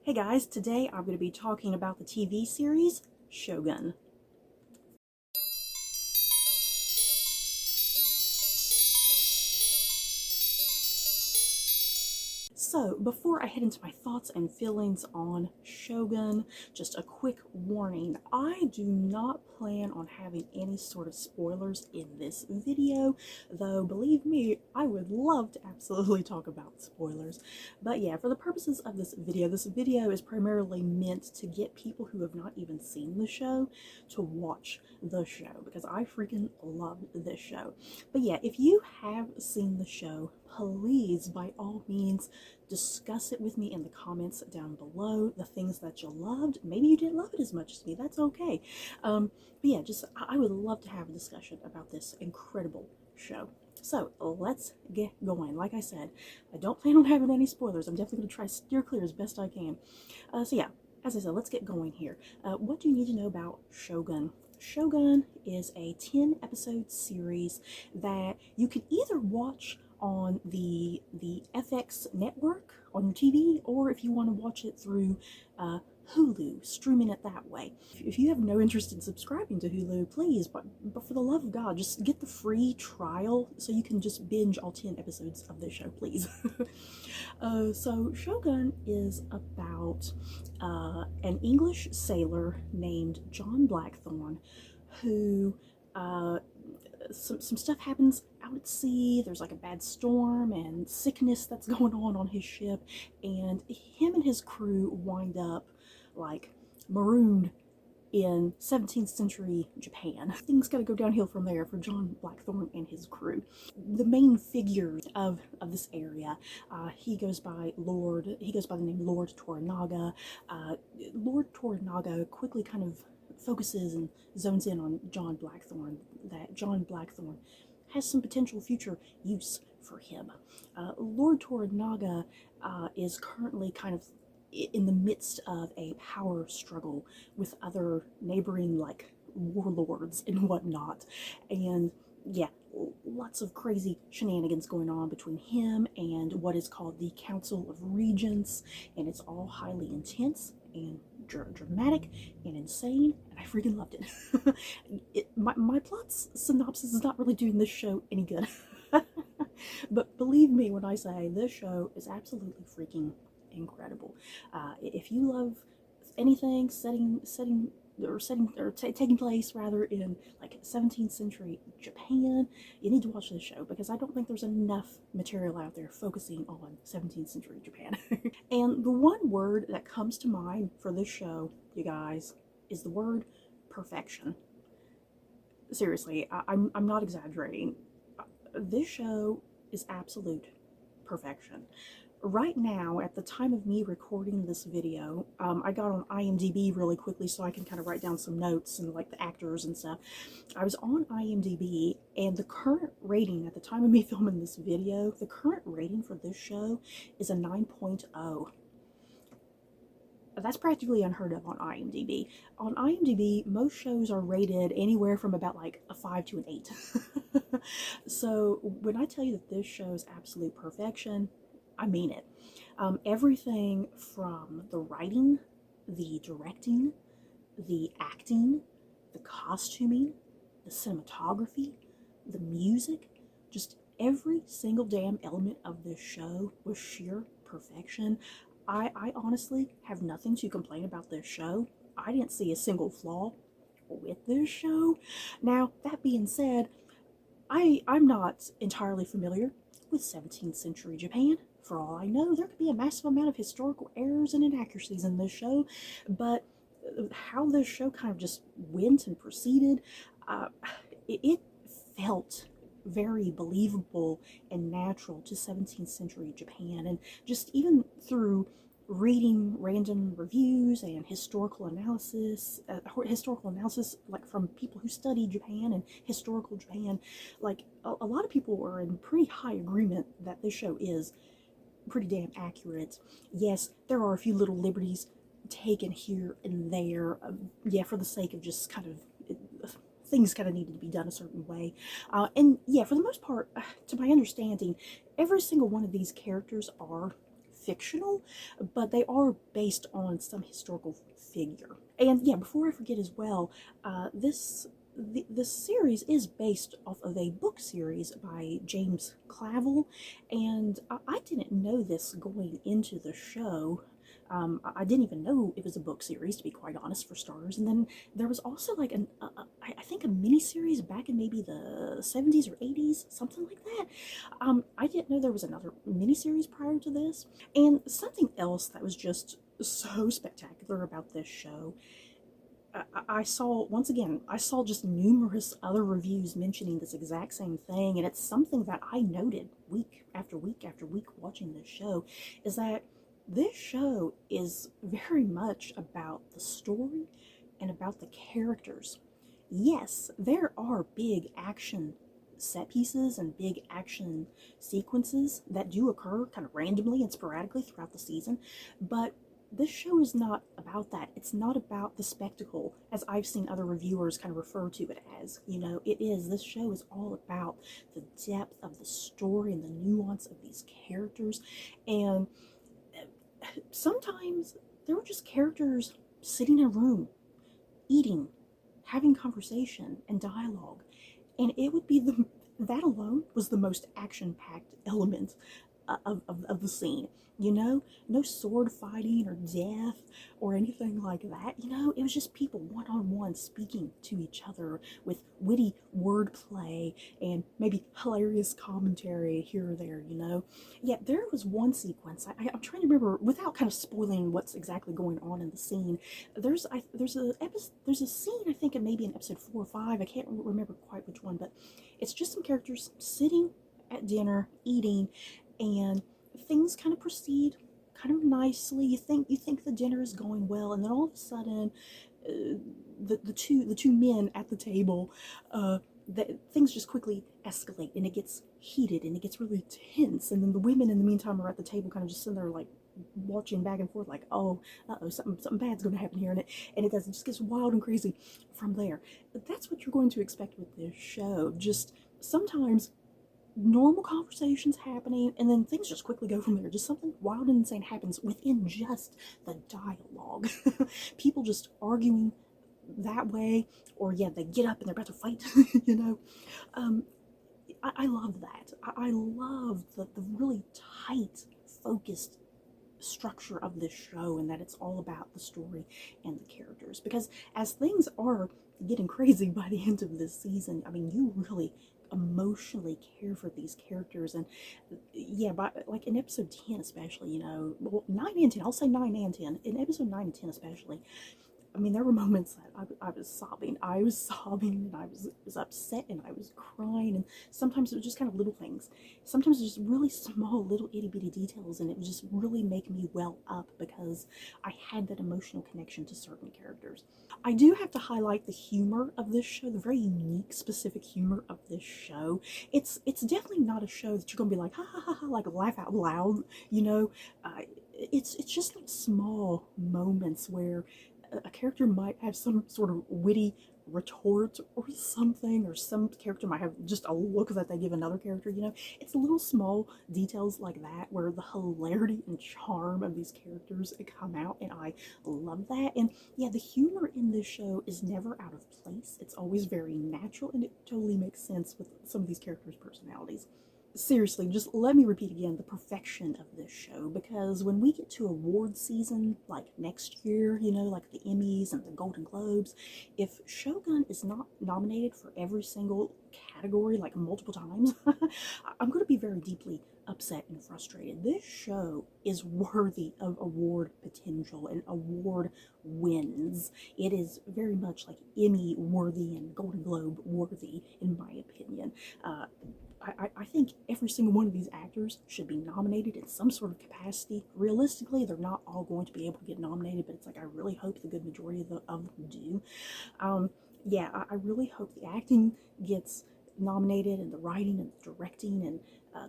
Hey guys, today I'm going to be talking about the TV series Shogun. So, before I head into my thoughts and feelings on Shogun, just a quick warning. I do not plan on having any sort of spoilers in this video, though believe me, I would love to absolutely talk about spoilers. But yeah, for the purposes of this video is primarily meant to get people who have not even seen the show to watch the show, because I freaking love this show. But yeah, if you have seen the show, please, by all means, discuss it with me in the comments down below, the things that you loved. Maybe you didn't love it as much as me, that's okay. But yeah, I would love to have a discussion about this incredible show. So let's get going. Like I said, I don't plan on having any spoilers. I'm definitely going to try to steer clear as best I can. So yeah, as I said, let's get going here. What do you need to know about Shogun? Shogun is a 10-episode series that you can either watch on the FX network on your TV, or if you want to watch it through Hulu, streaming it that way. If you have no interest in subscribing to Hulu, please, but for the love of God, just get the free trial so you can just binge all 10 episodes of this show, please. So Shogun is about an English sailor named John Blackthorne who some stuff happens out at sea. There's like a bad storm and sickness that's going on his ship, and him and his crew wind up like marooned in 17th century Japan. Things gotta go downhill from there for John Blackthorne and his crew. The main figure of this area, he goes by the name Lord Toranaga. Lord Toranaga quickly kind of focuses and zones in on John Blackthorne, that John Blackthorne has some potential future use for him. Lord Toranaga is currently kind of in the midst of a power struggle with other neighboring like warlords and whatnot, and yeah, lots of crazy shenanigans going on between him and what is called the Council of Regents, and it's all highly intense and dramatic and insane, and I freaking loved it. My plot's synopsis is not really doing this show any good. But believe me when I say this show is absolutely freaking incredible. If you love anything taking place rather in like 17th century Japan, you need to watch this show, because I don't think there's enough material out there focusing on 17th century Japan. And the one word that comes to mind for this show, you guys, is the word perfection. Seriously, I'm not exaggerating. This show is absolute perfection. Right now, at the time of me recording this video, I got on IMDb really quickly so I can kind of write down some notes and like the actors and stuff. I was on IMDb, and the current rating at the time of me filming this video, the current rating for this show is a 9.0. That's practically unheard of on IMDb. On IMDb, most shows are rated anywhere from about like a 5 to an 8. So when I tell you that this show is absolute perfection, I mean it. Everything from the writing, the directing, the acting, the costuming, the cinematography, the music, just every single damn element of this show was sheer perfection. I honestly have nothing to complain about this show. I didn't see a single flaw with this show. Now, that being said, I'm not entirely familiar with 17th century Japan. For all I know, there could be a massive amount of historical errors and inaccuracies in this show, but how this show kind of just went and proceeded, it felt very believable and natural to 17th century Japan. And just even through reading random reviews and historical analysis like from people who study Japan and historical Japan, like a lot of people are in pretty high agreement that this show is pretty damn accurate. Yes, there are a few little liberties taken here and there, yeah, for the sake of just kind of things kind of needed to be done a certain way. And yeah, for the most part, to my understanding, every single one of these characters are fictional, but they are based on some historical figure. And yeah, before I forget as well, this series is based off of a book series by James Clavell, and I didn't know this going into the show. I didn't even know it was a book series, to be quite honest, for starters. And then there was also like I think a mini series back in maybe the 70s or 80s, something like that. I didn't know there was another mini series prior to this. And something else that was just so spectacular about this show, I saw, once again, I saw just numerous other reviews mentioning this exact same thing, and it's something that I noted week after week after week watching this show, is that this show is very much about the story and about the characters. Yes, there are big action set pieces and big action sequences that do occur kind of randomly and sporadically throughout the season, but this show is not about that. It's not about the spectacle, as I've seen other reviewers kind of refer to it as. This show is all about the depth of the story and the nuance of these characters. And sometimes there were just characters sitting in a room, eating, having conversation and dialogue. And it would be that alone was the most action-packed element of the scene. No sword fighting or death or anything like that. It was just people one-on-one speaking to each other with witty wordplay and maybe hilarious commentary here or there. Yeah, there was one sequence, I'm trying to remember without kind of spoiling what's exactly going on in the scene. There's a scene, I think, maybe in episode 4 or 5, I can't remember quite which one, but it's just some characters sitting at dinner eating, and things kind of proceed kind of nicely. You think the dinner is going well, and then all of a sudden, the two men at the table, things just quickly escalate, and it gets heated, and it gets really tense. And then the women, in the meantime, are at the table, kind of just sitting there like watching back and forth, like, oh, something bad's going to happen here, and it does. It just gets wild and crazy from there. But that's what you're going to expect with this show. Just sometimes normal conversations happening, and then things just quickly go from there. Just something wild and insane happens within just the dialogue. People just arguing that way, or yeah, they get up and they're about to fight. I love that. I love the really tight, focused structure of this show, and that it's all about the story and the characters. Because as things are getting crazy by the end of this season, I mean, you really emotionally care for these characters. And yeah, like in episode 10 especially, well, 9 and 10, I'll say 9 and 10, in episode 9 and 10 especially, I mean, there were moments that I was sobbing. I was sobbing, and I was upset, and I was crying, and sometimes it was just kind of little things. Sometimes it was just really small, little itty-bitty details, and it would just really make me well up because I had that emotional connection to certain characters. I do have to highlight the humor of this show, the very unique, specific humor of this show. It's definitely not a show that you're going to be like, ha ha ha ha, like laugh out loud, It's just like small moments where a character might have some sort of witty retort or something, or some character might have just a look that they give another character. It's little small details like that where the hilarity and charm of these characters come out, and I love that. And yeah, the humor in this show is never out of place. It's always very natural, and it totally makes sense with some of these characters' personalities. Seriously, just let me repeat again the perfection of this show, because when we get to award season, like next year, like the Emmys and the Golden Globes, if Shogun is not nominated for every single category, like multiple times, I'm going to be very deeply upset and frustrated. This show is worthy of award potential and award wins. It is very much like Emmy worthy and Golden Globe worthy, in my opinion. I think every single one of these actors should be nominated in some sort of capacity. Realistically, they're not all going to be able to get nominated, but it's like I really hope the good majority of them do. Yeah, I really hope the acting gets nominated, and the writing and the directing and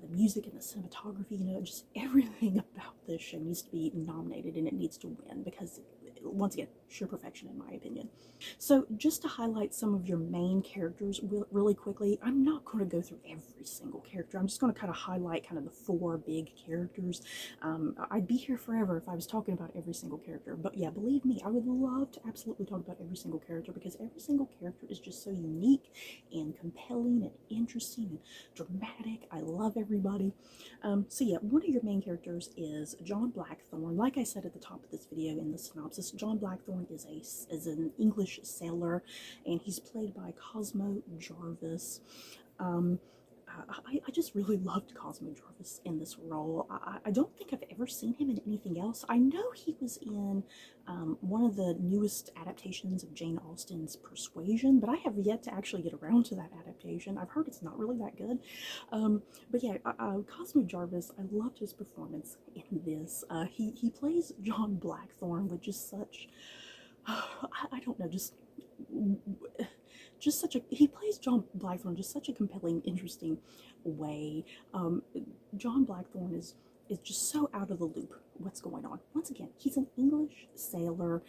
the music and the cinematography, just everything about this show needs to be nominated, and it needs to win, because once again, sheer perfection in my opinion. So just to highlight some of your main characters really quickly, I'm not going to go through every single character. I'm just going to kind of highlight kind of the 4 big characters. I'd be here forever if I was talking about every single character, but yeah, believe me, I would love to absolutely talk about every single character, because every single character is just so unique and compelling and interesting and dramatic. I love everybody. So yeah, one of your main characters is John Blackthorne. Like I said at the top of this video in the synopsis, John Blackthorne is an English sailor, and he's played by Cosmo Jarvis. I just really loved Cosmo Jarvis in this role. I don't think I've ever seen him in anything else. I know he was in one of the newest adaptations of Jane Austen's Persuasion, but I have yet to actually get around to that adaptation. I've heard it's not really that good. But yeah, Cosmo Jarvis, I loved his performance in this. He plays John Blackthorne with just such, I don't know, just such a, he plays John Blackthorne just such a compelling, interesting way. John Blackthorne is just so out of the loop what's going on. Once again, he's an English sailor.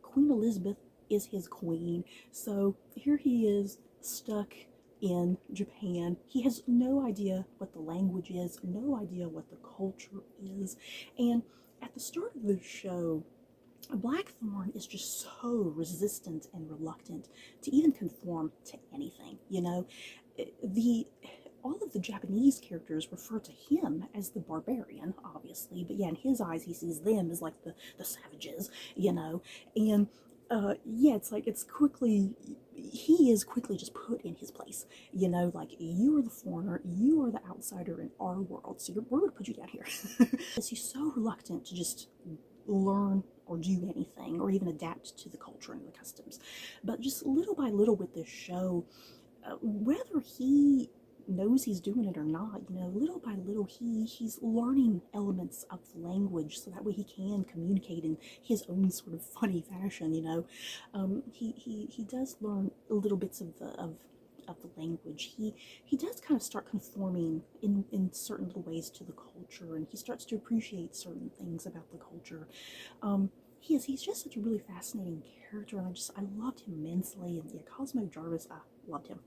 Queen Elizabeth is his queen, so here he is stuck in Japan. He has no idea what the language is, no idea what the culture is, and at the start of the show, Blackthorne is just so resistant and reluctant to even conform to anything, you know. All of the Japanese characters refer to him as the barbarian, obviously, but yeah, in his eyes, he sees them as like the savages, you know. And yeah, it's like he is quickly just put in his place, you know, like, you are the foreigner, you are the outsider in our world, so we're going to put you down here. He's so reluctant to just learn or do anything or even adapt to the culture and the customs. But just little by little with this show, whether he knows he's doing it or not, you know, little by little he's learning elements of the language so that way he can communicate in his own sort of funny fashion, you know. He does learn little bits of the language. He does kind of start conforming in certain little ways to the culture, and he starts to appreciate certain things about the culture. He's just such a really fascinating character, and I loved him immensely. And yeah, Cosmo Jarvis, I loved him.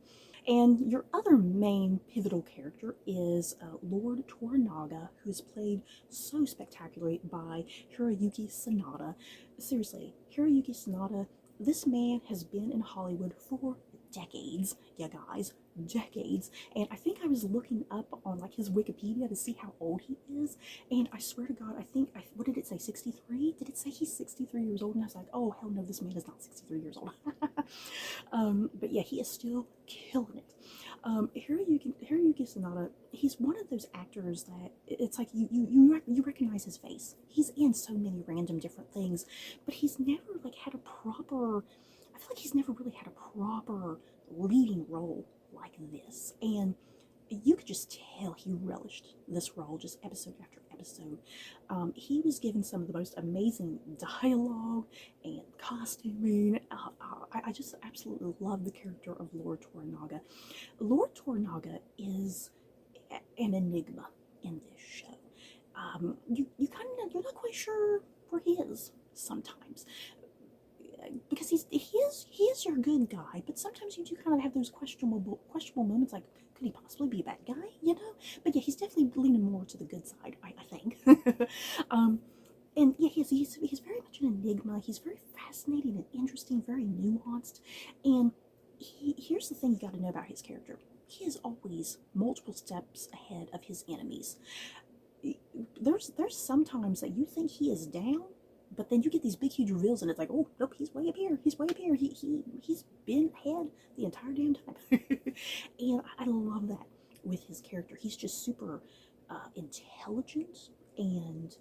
And your other main pivotal character is Lord Toranaga, who's played so spectacularly by Hiroyuki Sanada. Seriously, Hiroyuki Sanada, this man has been in Hollywood for decades, yeah guys, decades. And I think I was looking up on like his Wikipedia to see how old he is, and I swear to God, what did it say, 63? Did it say he's 63 years old? And I was like, oh hell no, this man is not 63 years old. But yeah, he is still killing it. Hiroyuki Sanada, he's one of those actors that it's like you recognize his face. He's in so many random different things, but he's never like had a proper, I feel like he's never really had a proper leading role like this, and you could just tell he relished this role just episode after episode. He was given some of the most amazing dialogue and costuming. I just absolutely love the character of Lord Toranaga. Lord Toranaga is an enigma in this show. You're not quite sure where he is sometimes, because he is your good guy, but sometimes you do kind of have those questionable moments, like, could he possibly be a bad guy, you know? But yeah, he's definitely leaning more to the good side, I think. And yeah, he's very much an enigma. He's very fascinating and interesting, very nuanced. And here's the thing you got to know about his character: he is always multiple steps ahead of his enemies. There's sometimes that you think he is down, but then you get these big huge reveals and it's like, oh nope, he's way up here, he's way up here, he's been ahead the entire damn time. And I love that with his character. He's just super intelligent, and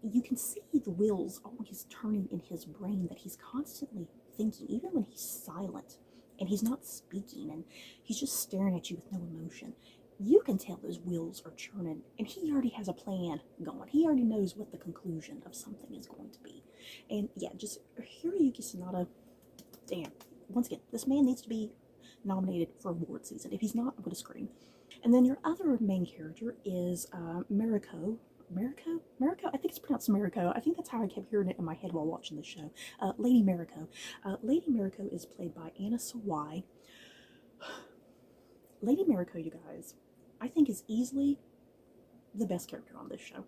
you can see the wheels always turning in his brain, that he's constantly thinking, even when he's silent and he's not speaking and he's just staring at you with no emotion. You can tell those wheels are churning, and he already has a plan going. He already knows what the conclusion of something is going to be. And yeah, just Hiroyuki Sanada, damn, once again, this man needs to be nominated for award season. If he's not, I'm going to scream. And then your other main character is Mariko, Mariko? I think it's pronounced Mariko. I think that's how I kept hearing it in my head while watching the show. Lady Mariko. Lady Mariko is played by Anna Sawai. Lady Mariko, you guys, I think is easily the best character on this show.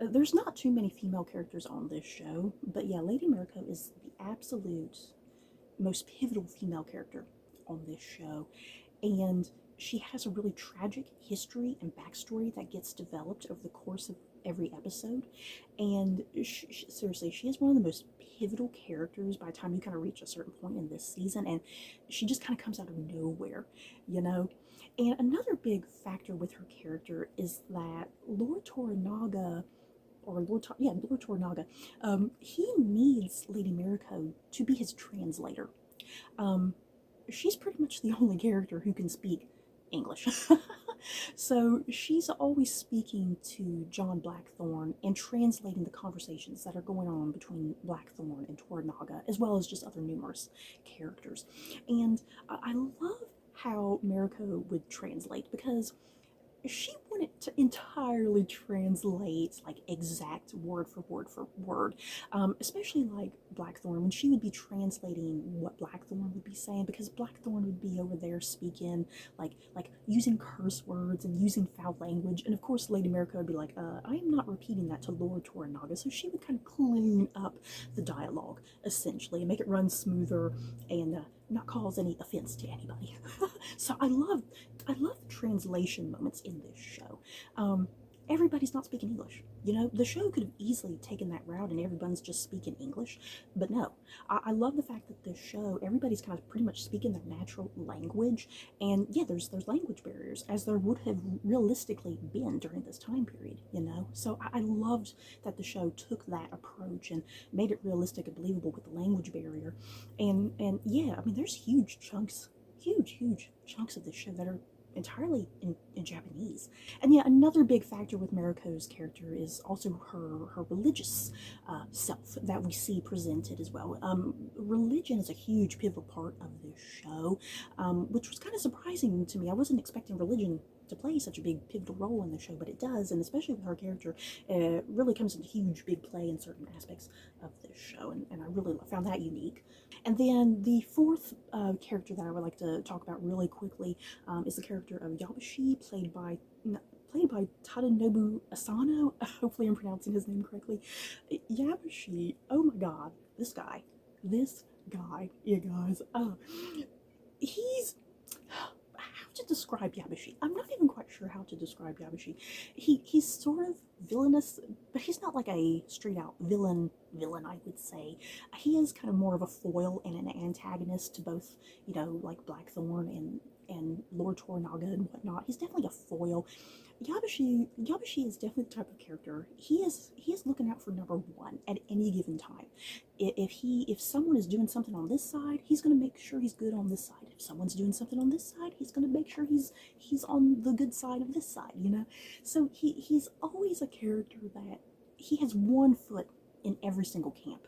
There's not too many female characters on this show, but yeah, Lady Mariko is the absolute most pivotal female character on this show. And she has a really tragic history and backstory that gets developed over the course of every episode. And seriously, she is one of the most pivotal characters by the time you kind of reach a certain point in this season. And she just kind of comes out of nowhere, you know? And another big factor with her character is that Lord Toranaga, he needs Lady Mariko to be his translator. She's pretty much the only character who can speak English. So she's always speaking to John Blackthorne and translating the conversations that are going on between Blackthorne and Toranaga, as well as just other numerous characters. And I love how Mariko would translate, because she wouldn't entirely translate like exact word for word, especially like Blackthorne, when she would be translating what Blackthorne would be saying, because Blackthorne would be over there speaking like using curse words and using foul language, and of course Lady Mariko would be like, I am not repeating that to Lord Toranaga. So she would kind of clean up the dialogue essentially and make it run smoother and not cause any offense to anybody. So I love the translation moments in this show. Everybody's not speaking English. You know, the show could have easily taken that route and everyone's just speaking English, but no. I love the fact that this show, everybody's kind of pretty much speaking their natural language, and yeah, there's language barriers, as there would have realistically been during this time period, you know? So I loved that the show took that approach and made it realistic and believable with the language barrier. And yeah, I mean, there's huge chunks of this show that are entirely in Japanese. And yeah, another big factor with Mariko's character is also her religious self that we see presented as well. Religion is a huge pivotal part of this show, which was kind of surprising to me. I wasn't expecting religion to play such a big pivotal role in the show, but it does, and especially with her character, it really comes into huge big play in certain aspects of this show, and I really found that unique. And then the fourth character that I would like to talk about really quickly is the character of Yabushi, played by Tadanobu Asano. Hopefully I'm pronouncing his name correctly. Yabushi, oh my god, this guy, you guys, he's... How to describe Yabushi? I'm not even quite sure how to describe Yabushi. He's sort of villainous, but he's not like a straight out villain, I would say. He is kind of more of a foil and an antagonist to both, you know, like Blackthorne and Lord Toranaga and whatnot. He's definitely a foil. Yabushi is definitely the type of character. He is looking out for number one at any given time. If someone is doing something on this side, he's going to make sure he's good on this side. If someone's doing something on this side, he's going to make sure he's on the good side of this side, you know? So he's always a character that he has one foot in every single camp.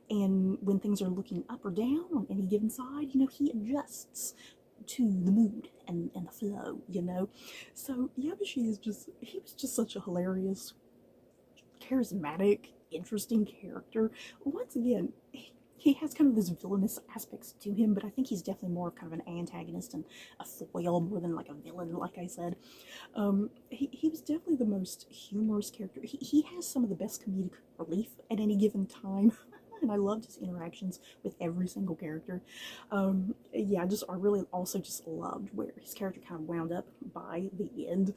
And when things are looking up or down on any given side, you know, he adjusts to the mood and the flow, you know? So Yabushi he was just such a hilarious, charismatic, interesting character. Once again, he has kind of this villainous aspects to him, but I think he's definitely more of kind of an antagonist and a foil more than like a villain, like I said. He was definitely the most humorous character. He has some of the best comedic relief at any given time. And I loved his interactions with every single character. Yeah, I really also just loved where his character kind of wound up by the end.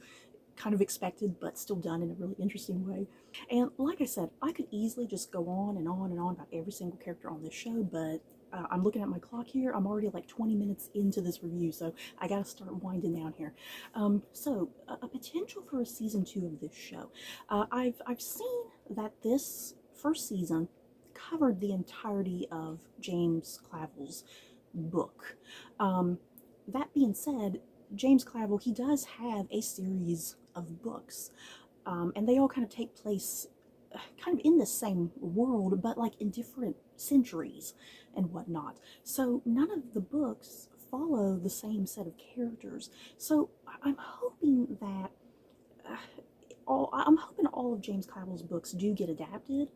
Kind of expected, but still done in a really interesting way. And like I said, I could easily just go on and on and on about every single character on this show, but I'm looking at my clock here. I'm already like 20 minutes into this review, so I gotta start winding down here. So a potential for a season 2 of this show. I've seen that this first season covered the entirety of James Clavell's book. That being said, James Clavell, he does have a series of books, and they all kind of take place kind of in the same world, but like in different centuries and whatnot. So none of the books follow the same set of characters. So I'm hoping that I'm hoping all of James Clavell's books do get adapted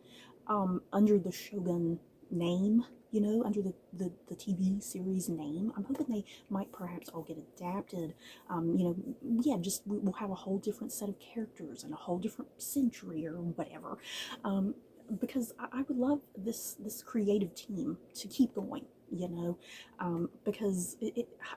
under the Shogun name, you know, under the TV series name. I'm hoping they might perhaps all get adapted. You know, yeah, just we'll have a whole different set of characters and a whole different century or whatever. Because I would love this creative team to keep going, you know, because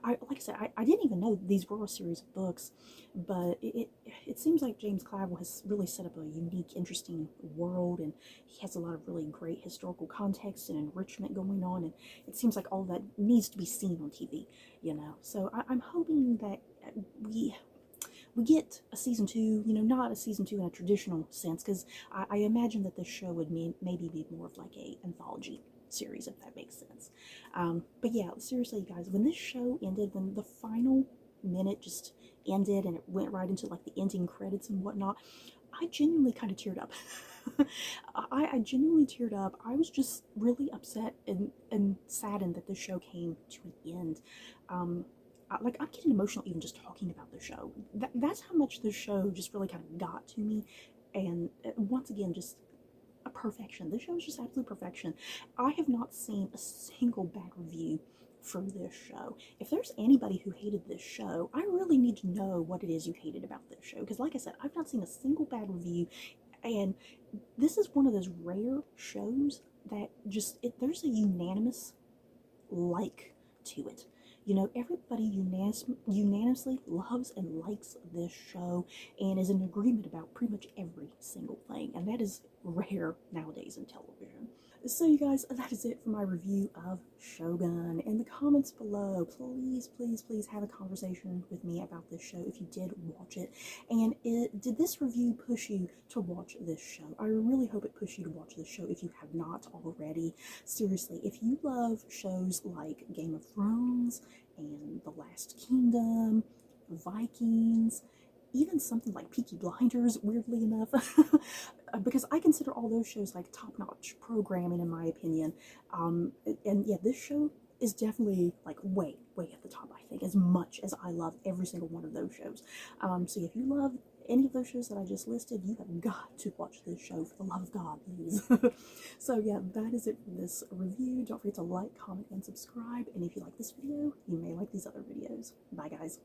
like I said, I didn't even know these were a series of books, but it seems like James Clavell has really set up a unique, interesting world, and he has a lot of really great historical context and enrichment going on, and it seems like all that needs to be seen on TV, you know. So I'm hoping that we get a season 2, you know, not a season 2 in a traditional sense, because I imagine that this show would maybe be more of like a anthology series, if that makes sense. But yeah, seriously, guys, when this show ended, when the final minute just ended and it went right into like the ending credits and whatnot, I genuinely kind of teared up. I genuinely teared up. I was just really upset and saddened that this show came to an end. Like, I'm getting emotional even just talking about the show. That's how much the show just really kind of got to me. And once again, just a perfection. This show is just absolute perfection. I have not seen a single bad review for this show. If there's anybody who hated this show, I really need to know what it is you hated about this show. Because like I said, I've not seen a single bad review. And this is one of those rare shows that just, there's a unanimous like to it. You know, everybody unanimously loves and likes this show and is in agreement about pretty much every single thing, and that is rare nowadays in television. So you guys, that is it for my review of Shogun. In the comments below, please have a conversation with me about this show if you did watch it. And did this review push you to watch this show? I really hope it pushed you to watch this show if you have not already. Seriously, if you love shows like Game of Thrones and The Last Kingdom, Vikings, even something like Peaky Blinders, weirdly enough, because I consider all those shows like top-notch programming in my opinion. And yeah, this show is definitely like way at the top, I think, as much as I love every single one of those shows. So if you love any of those shows that I just listed, you have got to watch this show, for the love of God, please. So yeah, that is it for this review. Don't forget to like, comment, and subscribe. And if you like this video, you may like these other videos. Bye, guys.